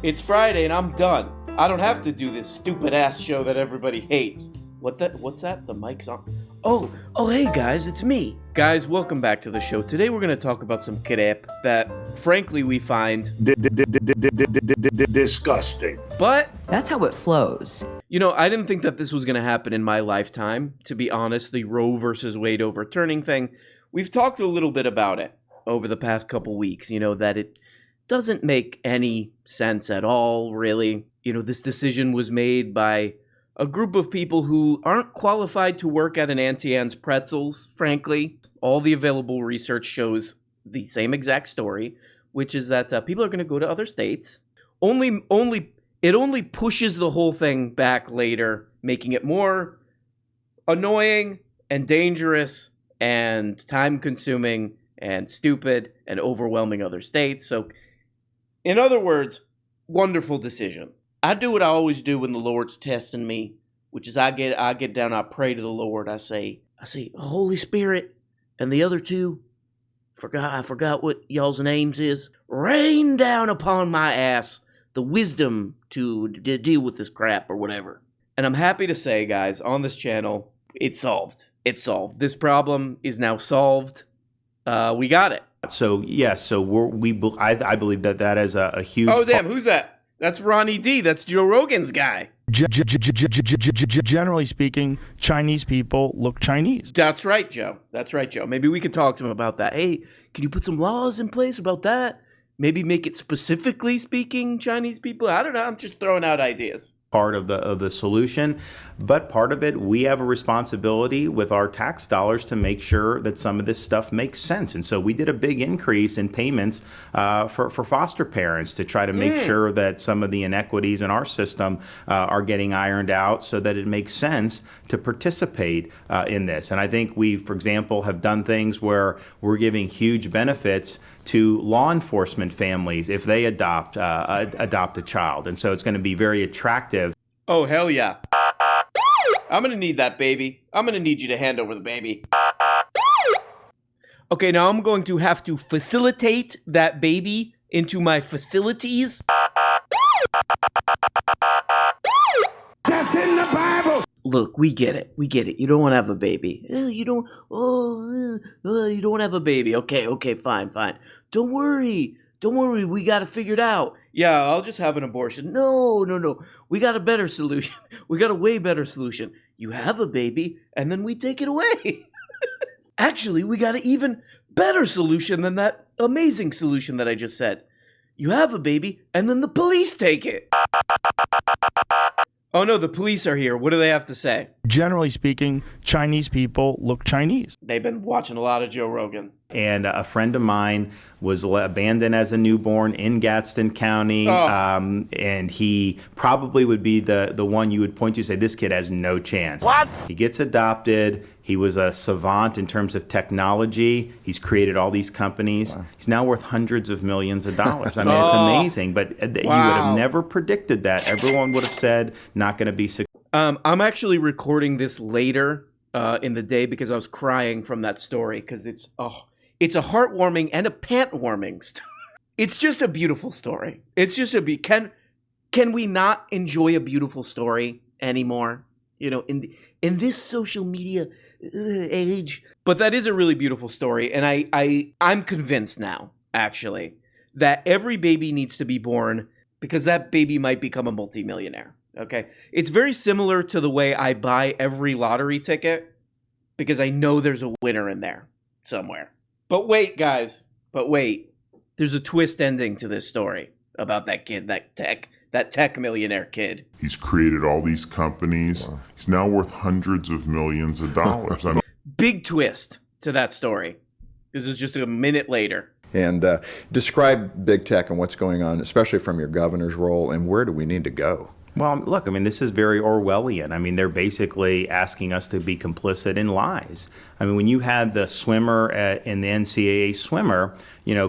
It's Friday and I'm done. I don't have to do this stupid ass show that everybody hates. What's that? The mic's on. Oh, hey guys, it's me. Guys, welcome back to the show. Today we're going to talk about some crap that, frankly, we find disgusting. But that's how it flows. You know, I didn't think that this was going to happen in my lifetime. To be honest, the Roe versus Wade overturning thing, we've talked a little bit about it over the past couple weeks, you know, that it doesn't make any sense at all, really. You know, this decision was made by a group of people who aren't qualified to work at an Auntie Anne's Pretzels, frankly. All the available research shows the same exact story, which is that people are going to go to other states. It only pushes the whole thing back later, making it more annoying and dangerous and time-consuming and stupid and overwhelming other states. So, in other words, wonderful decision. I do what I always do when the Lord's testing me, which is I get down, I pray to the Lord. I say, Holy Spirit, and the other two, I forgot what y'all's names is. Rain down upon my ass the wisdom to deal with this crap or whatever. And I'm happy to say, guys, on this channel, it's solved. It's solved. This problem is now solved. We got it. So yes, I believe that is a huge. Oh damn, who's that? That's Ronnie D. That's Joe Rogan's guy. Generally speaking, Chinese people look Chinese. That's right, Joe. That's right, Joe. Maybe we could talk to him about that. Hey, can you put some laws in place about that? Maybe make it specifically speaking Chinese people? I don't know. I'm just throwing out ideas. Part of the solution, but part of it, we have a responsibility with our tax dollars to make sure that some of this stuff makes sense. And so we did a big increase in payments for foster parents to try to make sure that some of the inequities in our system are getting ironed out so that it makes sense to participate in this. And I think we, for example, have done things where we're giving huge benefits to law enforcement families if they adopt a child. And so it's going to be very attractive. Oh, hell yeah. I'm going to need that baby. I'm going to need you to hand over the baby. Okay, now I'm going to have to facilitate that baby into my facilities. That's in the Bible. Look, we get it. We get it. You don't want to have a baby. You don't want to have a baby. Okay, fine. Don't worry. We got it figured out. Yeah, I'll just have an abortion. No. We got a better solution. We got a way better solution. You have a baby, and then we take it away. Actually, we got an even better solution than that amazing solution that I just said. You have a baby, and then the police take it. Oh no, the police are here. What do they have to say? Generally speaking, Chinese people look Chinese. They've been watching a lot of Joe Rogan. And a friend of mine was abandoned as a newborn in Gadsden County. And he probably would be the one you would point to and say, this kid has no chance. What? He gets adopted. He was a savant in terms of technology. He's created all these companies. Wow. He's now worth hundreds of millions of dollars. I mean, it's amazing. But you would have never predicted that. Everyone would have said, not going to be successful. I'm actually recording this later in the day because I was crying from that story because it's a heartwarming and a pant-warming story. It's just a beautiful story. It's just can we not enjoy a beautiful story anymore? You know, in this social media age. But that is a really beautiful story, and I'm convinced now, actually, that every baby needs to be born because that baby might become a multimillionaire. Okay, it's very similar to the way I buy every lottery ticket because I know there's a winner in there somewhere. But wait, guys, there's a twist ending to this story about that kid, that tech millionaire kid. He's created all these companies. Wow. He's now worth hundreds of millions of dollars. Big twist to that story. This is just a minute later. And describe big tech and what's going on, especially from your governor's role, and where do we need to go? Well, look, I mean, this is very Orwellian. I mean, they're basically asking us to be complicit in lies. I mean, when you had the swimmer in the NCAA swimmer,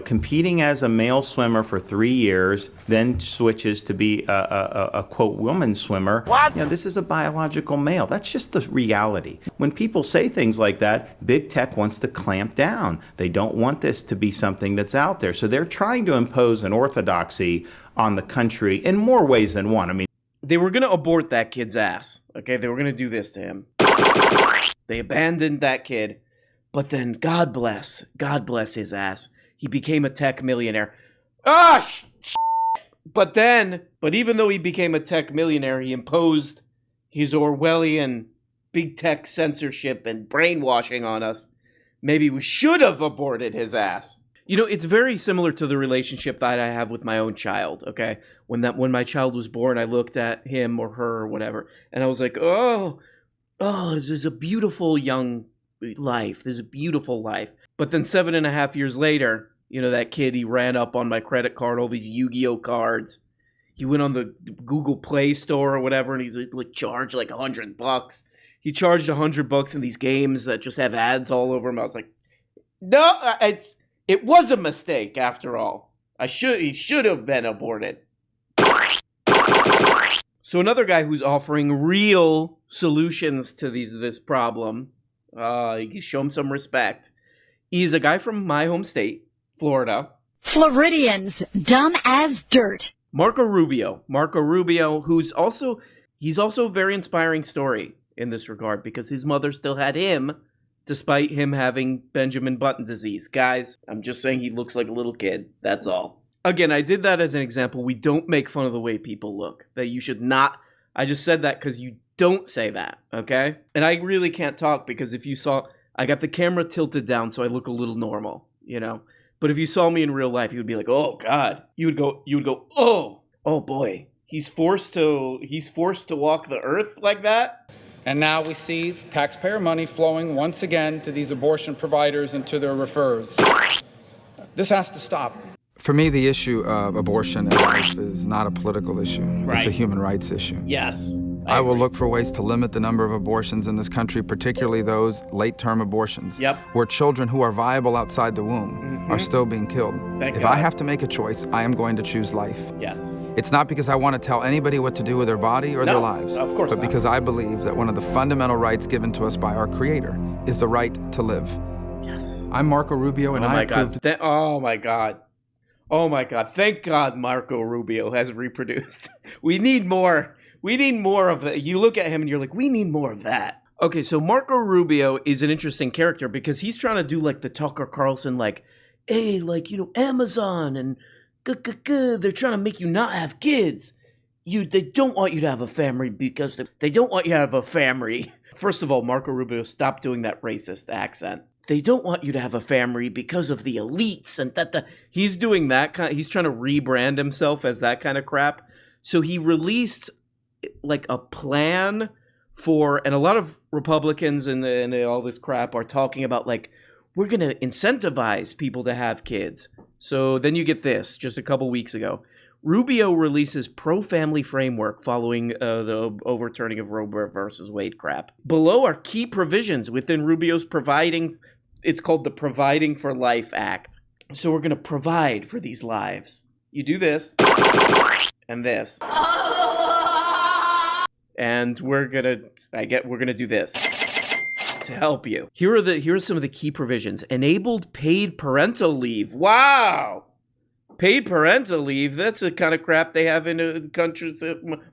competing as a male swimmer for 3 years, then switches to be a quote, woman swimmer. What? This is a biological male. That's just the reality. When people say things like that, big tech wants to clamp down. They don't want this to be something that's out there. So they're trying to impose an orthodoxy on the country in more ways than one. I mean, they were going to abort that kid's ass. Okay, they were going to do this to him. They abandoned that kid, but then God bless his ass. He became a tech millionaire. But even though he became a tech millionaire, he imposed his Orwellian big tech censorship and brainwashing on us. Maybe we should have aborted his ass. It's very similar to the relationship that I have with my own child, okay? When my child was born, I looked at him or her or whatever, and I was like, oh, this is a beautiful young life. This is a beautiful life. But then 7.5 years later, that kid, he ran up on my credit card, all these Yu-Gi-Oh cards. He went on the Google Play Store or whatever, and he's like charged like $100. He charged $100 in these games that just have ads all over them. I was like, no, it was a mistake after all. He should have been aborted. So another guy who's offering real solutions to this problem, you show him some respect. He's a guy from my home state, Florida. Floridians, dumb as dirt. Marco Rubio, he's also a very inspiring story in this regard because his mother still had him despite him having Benjamin Button disease. Guys, I'm just saying he looks like a little kid. That's all. Again, I did that as an example. We don't make fun of the way people look. That you should not. I just said that because you don't say that, okay? And I really can't talk because if you saw, I got the camera tilted down so I look a little normal, But if you saw me in real life, you would be like, oh God. You would go, oh boy. He's forced to walk the earth like that? And now we see taxpayer money flowing once again to these abortion providers and to their referrers. This has to stop. For me, the issue of abortion and life is not a political issue. Right. It's a human rights issue. Yes. I will look for ways to limit the number of abortions in this country, particularly those late-term abortions, where children who are viable outside the womb are still being killed. If I have to make a choice, I am going to choose life. Yes. It's not because I want to tell anybody what to do with their body or their lives, of course but not. Because I believe that one of the fundamental rights given to us by our Creator is the right to live. Yes. I'm Marco Rubio, and I approve... Oh my God. Oh my God. Thank God Marco Rubio has reproduced. We need more. We need more of that. You look at him and you're like, we need more of that. Okay, so Marco Rubio is an interesting character because he's trying to do like the Tucker Carlson, hey, Amazon and they're trying to make you not have kids. They don't want you to have a family because they don't want you to have a family. First of all, Marco Rubio, stop doing that racist accent. They don't want you to have a family because of the elites and he's doing that he's trying to rebrand himself as that kind of crap. So he released a plan and a lot of Republicans and all this crap are talking about we're going to incentivize people to have kids. So then you get this, just a couple weeks ago. Rubio releases pro-family framework following the overturning of Roe versus Wade crap. Below are key provisions within Rubio's it's called the Providing for Life Act. So we're going to provide for these lives. You do this and this. And we're going to do this to help you. Here are some of the key provisions. Enabled paid parental leave. Wow. Paid parental leave, that's the kind of crap they have in countries,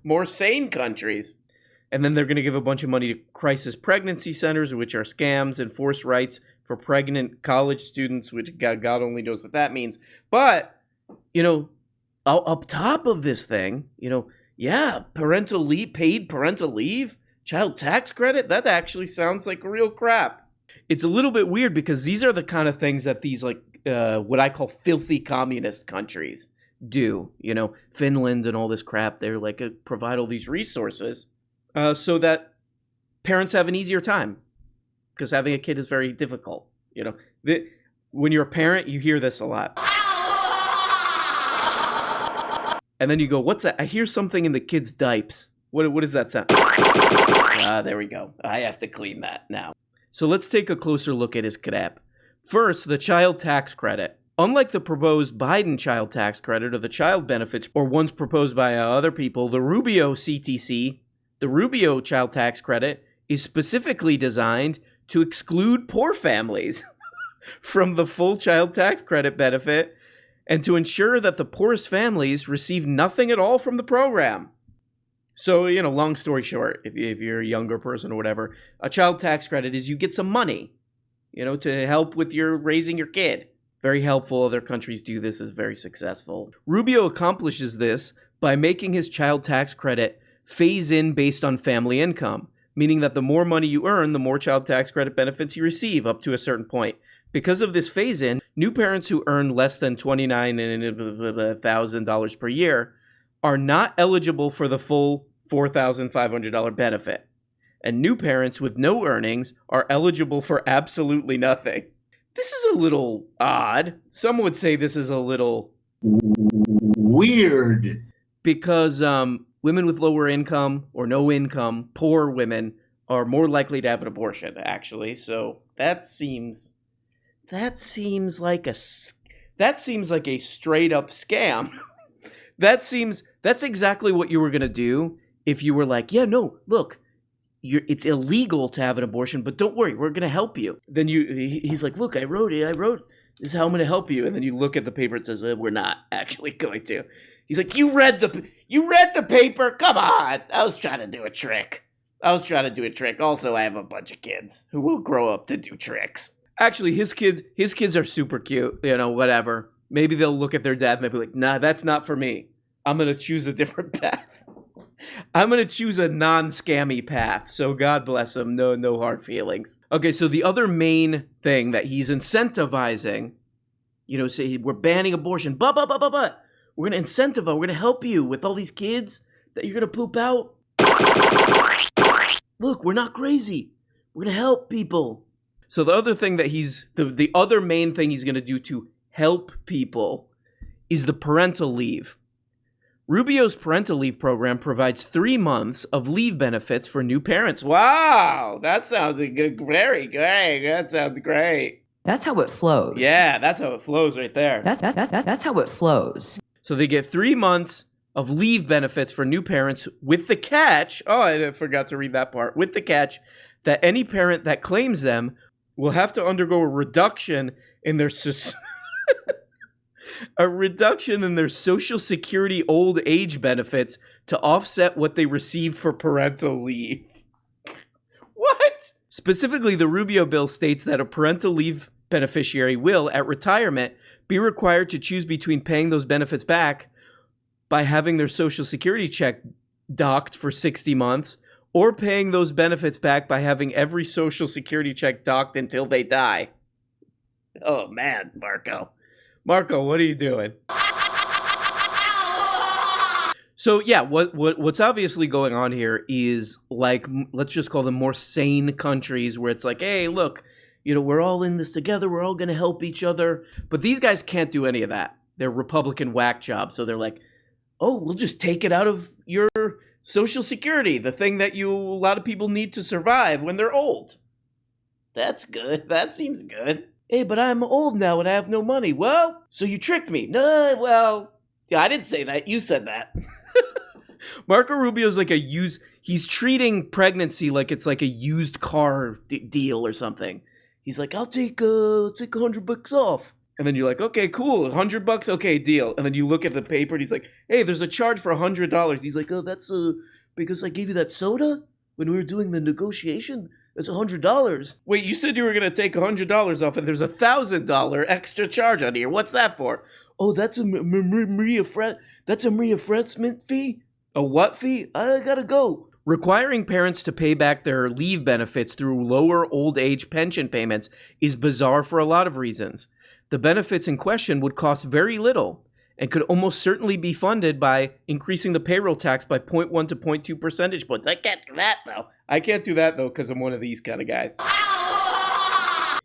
more sane countries. And then they're going to give a bunch of money to crisis pregnancy centers, which are scams, enforce rights for pregnant college students, which God only knows what that means. But, up top of this thing, parental leave, paid parental leave, child tax credit, that actually sounds like real crap. It's a little bit weird because these are the kind of things that these what I call filthy communist countries do. Finland and all this crap. They're provide all these resources so that parents have an easier time because having a kid is very difficult. When you're a parent, you hear this a lot. And then you go, what's that? I hear something in the kid's diapers. What does that sound? There we go. I have to clean that now. So let's take a closer look at his crap. First, the child tax credit. Unlike the proposed Biden child tax credit or the child benefits or ones proposed by other people, the Rubio CTC, the Rubio child tax credit, is specifically designed to exclude poor families from the full child tax credit benefit and to ensure that the poorest families receive nothing at all from the program. So, long story short, if you're a younger person or whatever, a child tax credit is you get some money, to help with raising your kid. Very helpful. Other countries do this, is very successful. Rubio accomplishes this by making his child tax credit phase in based on family income, meaning that the more money you earn, the more child tax credit benefits you receive up to a certain point. Because of this phase in, new parents who earn less than $29,000 per year are not eligible for the full $4,500 benefit. And new parents with no earnings are eligible for absolutely nothing. This is a little odd. Some would say this is a little weird. Because women with lower income or no income, poor women, are more likely to have an abortion, actually. So that seems like a straight up scam. That's exactly what you were going to do if you were like, yeah, no, look, it's illegal to have an abortion, but don't worry, we're going to help you. Then he's like, look, I wrote this is how I'm going to help you. And then you look at the paper, it says, we're not actually going to. He's like, you read the paper? Come on. I was trying to do a trick. Also, I have a bunch of kids who will grow up to do tricks. Actually, his kids are super cute, whatever. Maybe they'll look at their dad and they'll be like, nah, that's not for me. I'm going to choose a different path. I'm going to choose a non-scammy path. So God bless him. No hard feelings. Okay, so the other main thing that he's incentivizing, say we're banning abortion, but we're going to incentivize, we're going to help you with all these kids that you're going to poop out. Look, we're not crazy. We're going to help people. So the other thing that the other main thing he's going to do to help people is the parental leave. Rubio's parental leave program provides 3 months of leave benefits for new parents. Wow, that sounds good. Very great. That sounds great. That's how it flows. Yeah, that's how it flows right there. That's how it flows. So they get 3 months of leave benefits for new parents with the catch. Oh, I forgot to read that part. With the catch that any parent that claims them will have to undergo a reduction in their Social Security old age benefits to offset what they receive for parental leave. What? Specifically, the Rubio bill states that a parental leave beneficiary will, at retirement, be required to choose between paying those benefits back by having their Social Security check docked for 60 months or paying those benefits back by having every Social Security check docked until they die. Oh, man, Marco. Marco, what are you doing? So, yeah, what's obviously going on here is, like, let's just call them more sane countries where it's like, hey, look, we're all in this together. We're all going to help each other. But these guys can't do any of that. They're Republican whack jobs. So they're like, oh, we'll just take it out of your Social Security, the thing that a lot of people need to survive when they're old. That's good. That seems good. Hey, but I'm old now and I have no money. Well, so you tricked me. No, well, yeah, I didn't say that. You said that. Marco Rubio's like he's treating pregnancy like it's like a used car deal or something. He's like, I'll take $100 off. And then you're like, okay, cool, $100, okay, deal. And then you look at the paper and he's like, hey, there's a charge for $100. He's like, oh, that's because I gave you that soda when we were doing the negotiation. It's $100. Wait, you said you were gonna take $100 off, and there's $1,000 extra charge on here. What's that for? Oh, that's a reaffreshment fee. A what fee? I gotta go. Requiring parents to pay back their leave benefits through lower old age pension payments is bizarre for a lot of reasons. The benefits in question would cost very little and could almost certainly be funded by increasing the payroll tax by 0.1 to 0.2 percentage points. I can't do that, though, because I'm one of these kind of guys.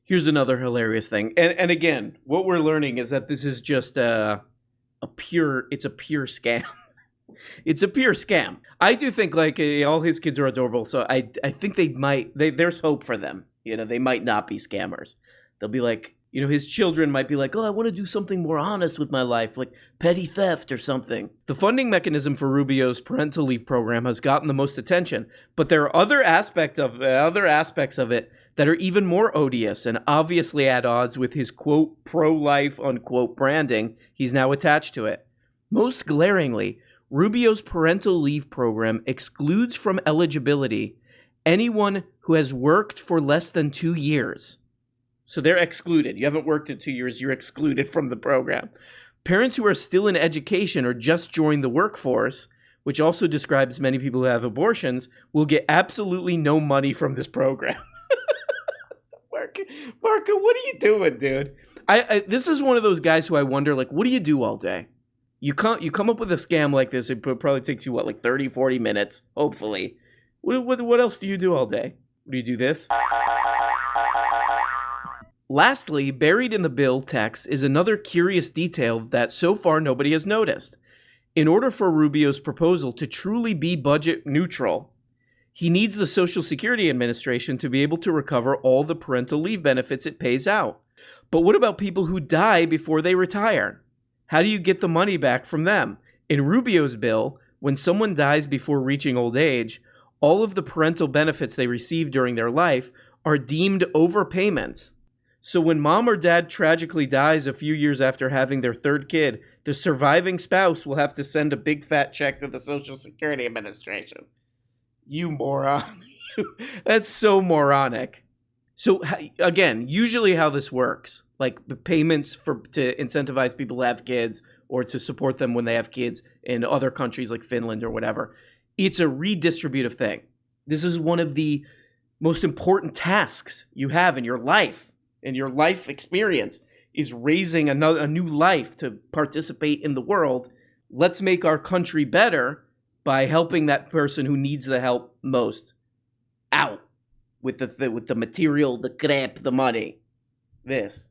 Here's another hilarious thing. And again, what we're learning is that this is just a pure scam. It's a pure scam. I do think like all his kids are adorable, so I think there's hope for them. You know, they might not be scammers. They'll be like, you know, his children might be like, oh, I want to do something more honest with my life, like petty theft or something. The funding mechanism for Rubio's Parental Leave program has gotten the most attention, but there are other aspects of it that are even more odious and obviously at odds with his, quote, pro-life, unquote, branding he's now attached to it. Most glaringly, Rubio's Parental Leave program excludes from eligibility anyone who has worked for less than 2 years. So they're excluded. You haven't worked in 2 years, you're excluded from the program. Parents who are still in education or just joined the workforce, which also describes many people who have abortions, will get absolutely no money from this program. Marco, what are you doing, dude? This is one of those guys who I wonder, like, what do you do all day? You come up with a scam like this, it probably takes you, like 30, 40 minutes, hopefully. What else do you do all day? Do you do this? Lastly, buried in the bill text is another curious detail that so far nobody has noticed. In order for Rubio's proposal to truly be budget neutral, he needs the Social Security Administration to be able to recover all the parental leave benefits it pays out. But what about people who die before they retire? How do you get the money back from them? In Rubio's bill, when someone dies before reaching old age, all of the parental benefits they receive during their life are deemed overpayments. So when mom or dad tragically dies a few years after having their third kid, the surviving spouse will have to send a big fat check to the Social Security Administration. You moron. That's so moronic. So again, usually how this works, like the payments to incentivize people to have kids or to support them when they have kids in other countries like Finland or whatever, it's a redistributive thing. This is one of the most important tasks you have in your life. And your life experience is raising a new life to participate in the world. Let's make our country better by helping that person who needs the help most out with the material, the crap, the money. This.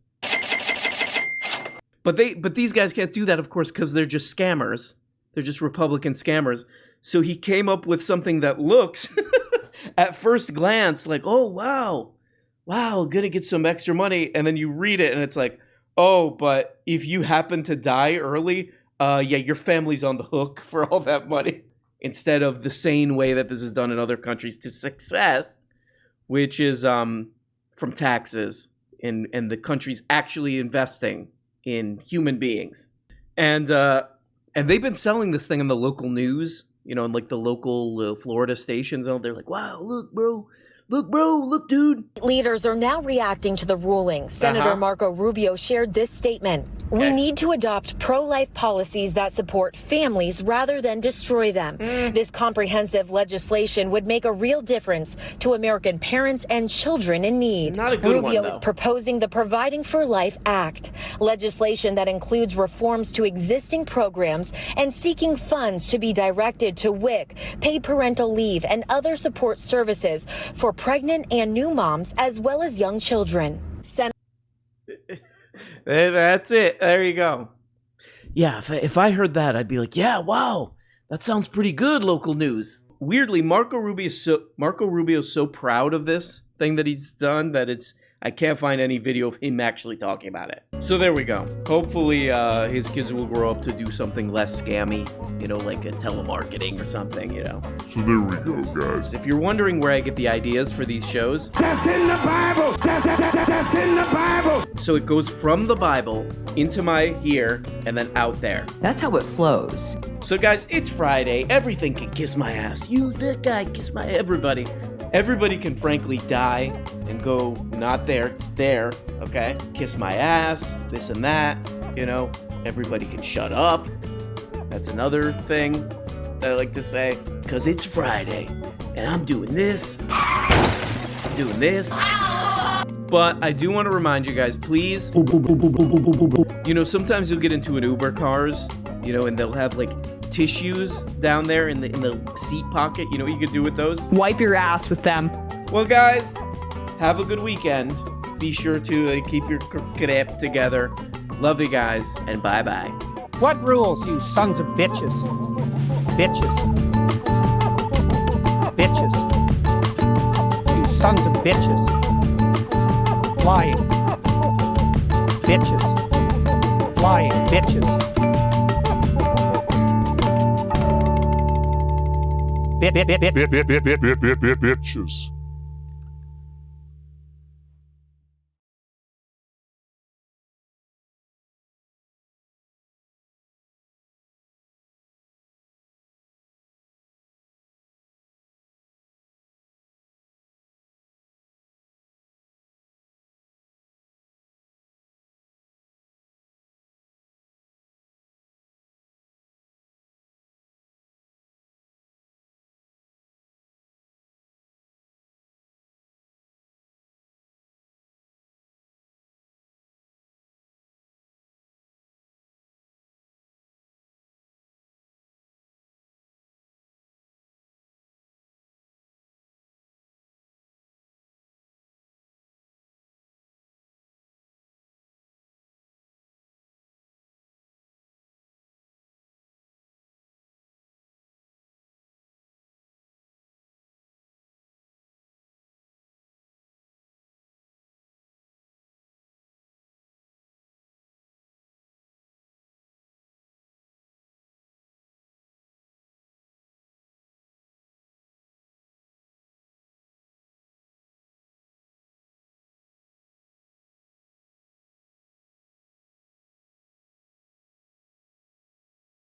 But these guys can't do that, of course, because they're just scammers. They're just Republican scammers. So he came up with something that looks, at first glance, like, oh, wow, gonna get some extra money. And then you read it and it's like, oh, but if you happen to die early, your family's on the hook for all that money. Instead of the sane way that this is done in other countries to success, which is from taxes and the country's actually investing in human beings. And they've been selling this thing in the local news, you know, in like the local Florida stations. And they're like, wow, look, bro. Look, dude. Leaders are now reacting to the ruling. Senator Marco Rubio shared this statement. We need to adopt pro-life policies that support families rather than destroy them. This comprehensive legislation would make a real difference to American parents and children in need. Not a good Rubio one, is proposing the Providing for Life Act, legislation that includes reforms to existing programs and seeking funds to be directed to WIC, paid parental leave, and other support services for pregnant and new moms as well as young children. That's it. There you go. Yeah, if I heard that, I'd be like, yeah, wow, that sounds pretty good, local news. Weirdly, Marco Rubio's so proud of this thing that he's done that I can't find any video of him actually talking about it. So there we go. Hopefully his kids will grow up to do something less scammy, you know, like a telemarketing or something, you know. So there we go, guys. If you're wondering where I get the ideas for these shows, that's in the Bible. That's in the Bible. So it goes from the Bible into my here and then out there. That's how it flows. So guys, it's Friday. Everything can kiss my ass. You, that guy, kiss my everybody. Everybody can frankly die and go not there, okay? Kiss my ass, this and that, you know? Everybody can shut up. That's another thing that I like to say. Because it's Friday, and I'm doing this. I'm doing this. But I do want to remind you guys, please, you know, sometimes you'll get into an Uber cars, you know, and they'll have like tissues down there in the seat pocket. You know what you could do with those? Wipe your ass with them. Well, guys, have a good weekend. Be sure to keep your crap together. Love you guys, and bye-bye. What rules, you sons of bitches? bitches. Bitches. You sons of bitches. Flying. Bitches. Flying bitches. Bitches.